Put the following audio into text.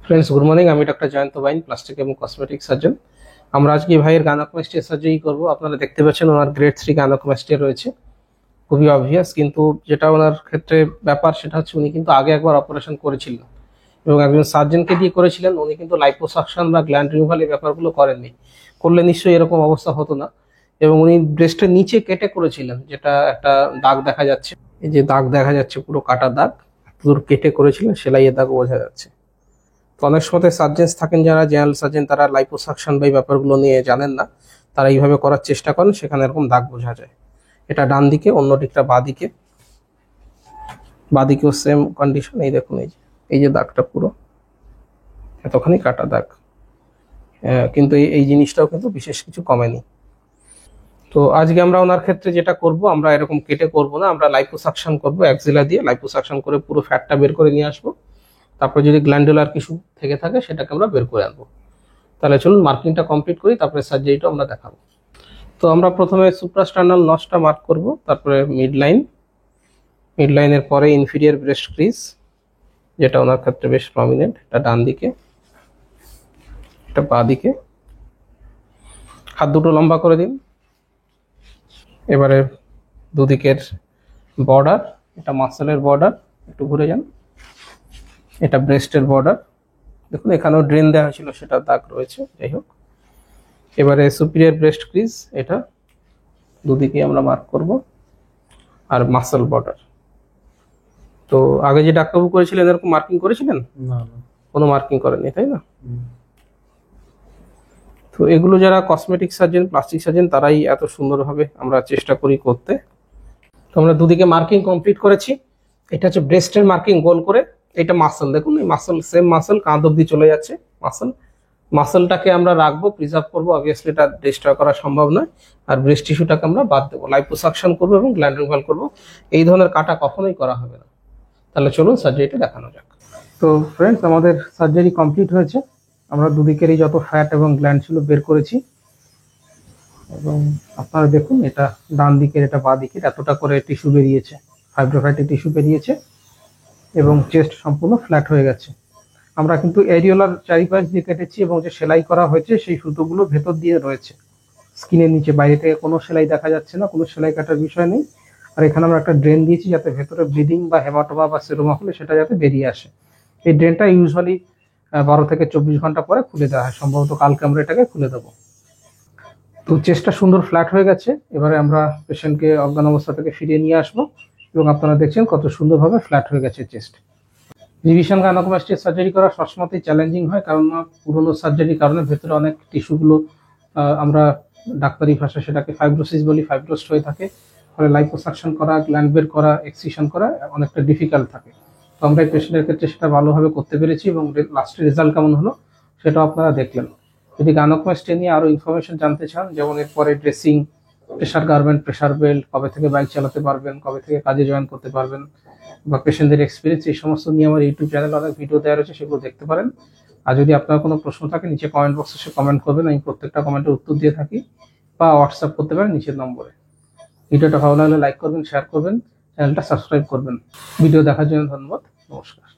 Friends, good morning. আমি doctor Jayanta বাইন, plastic এবং cosmetic surgeon. আমরা আজকে ভাইয়ের গাইনোকোমাস্টিয়া সার্জারি করব। আপনারা দেখতে পাচ্ছেন ওনার গ্রেড 3 গাইনোকোমাস্টিয়া রয়েছে, খুবই অবভিয়াস। কিন্তু যেটা ওনার ক্ষেত্রে ব্যাপার সেটা হচ্ছে উনি কিন্তু আগে একবার অপারেশন করেছিলেন এবং একজন সার্জনকে দিয়ে করেছিলেন। উনি কিন্তু লাইপোসাকশন বা গ্ল্যান্ড রিমুভাল এই ব্যাপারগুলো করেননি। করলে নিশ্চয়ই এরকম অবস্থা হতো না। এবং উনি ব্রেস্টের নিচে কেটে করেছিলেন, যেটা একটা দাগ দেখা যাচ্ছে। এই যে দাগ দেখা যাচ্ছে, পুরো কাটা দাগ, পুরো কেটে করেছিলেন, সেলাইয়ের দাগ বোঝা যাচ্ছে। তো অনেক সময় সার্জেন্স থাকেন যারা জেনারেল সার্জেন, তারা লাইপোসাকশন বা এই ব্যাপারগুলো নিয়ে জানেন না, তারা এইভাবে করার চেষ্টা করেন, সেখানে এরকম দাগ বোঝা যায়। এটা ডান দিকে, অন্য দিকটা বাঁদিকে। বাঁদিকেও সেম কন্ডিশন। এই দেখুন, এই যে দাগটা পুরো এতখানি কাটা দাগ, কিন্তু এই জিনিসটাও কিন্তু বিশেষ কিছু কমেনি। তো আজকে আমরা ওনার ক্ষেত্রে যেটা করব, আমরা এরকম কেটে করব না, আমরা লাইপোসাকশন করব। অ্যাক্সিলা দিয়ে লাইপোসাকশন করে পুরো ফ্যাটটা বের করে নিয়ে আসবো। তারপরে যদি গ্ল্যান্ডুলার কিছু থেকে থাকে সেটাকে আমরা বের করে আনবো। তাহলে চলুন মার্কিংটা কমপ্লিট করি, তারপরে সার্জারিটা আমরা দেখাবো। তো আমরা প্রথমে সুপ্রাস্টার্নাল নচটা মার্ক করব, তারপরে মিড লাইনের পরে ইনফিরিয়ার ব্রেস্ট ক্রিজ, যেটা ওনার ক্ষেত্রে বেশ প্রমিনেন্ট। এটা ডান দিকে, এটা বাঁ দিকে। হাত দুটো লম্বা করে দিন। এবারে দুদিকের বর্ডার, এটা মাসেলের বর্ডার, একটু ঘুরে যান। এটা ব্রেস্টের বর্ডার, দেখুন এখানেও ড্রেন দেওয়া হয়েছিল, সেটা দাগ রয়েছে। যাই হোক, এবারে সুপিরিয়র ব্রেস্ট ক্রিজ, এটা দুদিকে আমরা মার্ক করব, আর মাসল বর্ডার। তো আগে যে ডাক্তারবাবু করেছিলেন এরকম মার্কিং করেছিলেন? না, কোনো মার্কিং করেননি, তাই না? তো এগুলো যারা কসমেটিক সার্জন, প্লাস্টিক সার্জন, তারাই এত সুন্দরভাবে আমরা চেষ্টা করি করতে। তো আমরা দুদিকে মার্কিং কমপ্লিট করেছি। এটা হচ্ছে ব্রেস্টের মার্কিং গোল করে। এটা মাসল, দেখুন এই মাসল, সেম মাসল কাঁধ অব্দি চলে যাচ্ছে। মাসলটাকে আমরা রাখবো, প্রিজার্ভ করবো। অবভিয়াসলি এটা ডিস্ট্রয় করা সম্ভব নয়। আর ব্রেস্ট টিস্যুটাকে আমরা বাদ দেবো, লাইপোসাকশন করবো এবং গ্ল্যান্ড রিমুভাল করবো। এই ধরনের কাটা কখনোই করা হবে না। তাহলে চলুন সার্জারিটা দেখানো যাক। তো ফ্রেন্ডস, আমাদের সার্জারি কমপ্লিট হয়েছে। আমরা দুদিকেরই যত ফ্যাট এবং গ্ল্যান্ড ছিল বের করেছি। এবং আপনারা দেখুন, এটা ডান দিকের, এটা বাঁ দিকের, এতটা করে টিস্যু বেরিয়েছে, ফাইব্রোফ্যাটি টিস্যু বেরিয়েছে এবং চেস্ট সম্পূর্ণ ফ্ল্যাট হয়ে গেছে। আমরা কিন্তু এরিওলার চারিপাশ দিয়ে কেটেছি এবং যে সেলাই করা হয়েছে সেই সুতোগুলো ভেতর দিয়ে রয়েছে স্কিনের নিচে। বাইরে থেকে কোনো সেলাই দেখা যাচ্ছে না, কোনো সেলাই কাটার বিষয় নেই। আর এখানে আমরা একটা ড্রেন দিয়েছি, যাতে ভেতরে ব্লিডিং বা হেমাটোমা বা সেরোমা হলে সেটা যাতে বেরিয়ে আসে। এই ড্রেনটা ইউজুয়ালি 12 থেকে 24 ঘন্টা পরে খুলে দেওয়া হয়। সম্ভবত কালকে আমরা এটাকে খুলে দেবো। তো চেস্টটা সুন্দর ফ্ল্যাট হয়ে গেছে। এবারে আমরা পেশেন্টকে অজ্ঞান অবস্থা থেকে ফিরিয়ে নিয়ে আসবো এবং আপনারা দেখছেন কত সুন্দরভাবে ফ্ল্যাট হয়ে গেছে চেস্ট। রিভিশন গাইনোকোমাস্টিয়া সার্জারি করা সবসময়ই চ্যালেঞ্জিং হয়, কারণ পুরোনো সার্জারির কারণে ভেতরে অনেক টিস্যুগুলো, আমরা ডাক্তারি ভাষা সেটাকে ফাইব্রোসিস বলি, ফাইব্রোস্ট হয়ে থাকে। ফলে লাইপোসাকশন করা, গ্ল্যান্ড বের করা, এক্সিশন করা অনেকটা ডিফিকাল্ট থাকে। তো আমরা এই পেশেন্টের ক্ষেত্রে সেটা ভালোভাবে করতে পেরেছি এবং লাস্টের রেজাল্ট কেমন হলো সেটাও আপনারা দেখলেন। যদি গাইনোকোমাস্টিয়া নিয়ে আরও ইনফরমেশন জানতে চান, যেমন এরপরে dressing, pressure garment, pressure belt, কবে থেকে বাইক চালাতে পারবেন, কবে থেকে কাজে জয়েন করতে পারবেন, বা পেশেন্টদের এক্সপিরিয়েন্স, এই সমস্ত নিয়ে আমার ইউটিউব চ্যানেলে অনেক ভিডিও দেওয়া রয়েছে, সেগুলো দেখতে পারেন। আর যদি আপনার কোনো প্রশ্ন থাকে নিচে কমেন্ট বক্সে সে কমেন্ট করবেন, আমি প্রত্যেকটা কমেন্টের উত্তর দিয়ে থাকি। বা হোয়াটসঅ্যাপ করতে পারেন নিচের নম্বরে। ভিডিওটা ভালো লাগলে লাইক করবেন, শেয়ার করবেন, চ্যানেলটা সাবস্ক্রাইব করবেন। ভিডিও দেখার জন্য ধন্যবাদ, নমস্কার।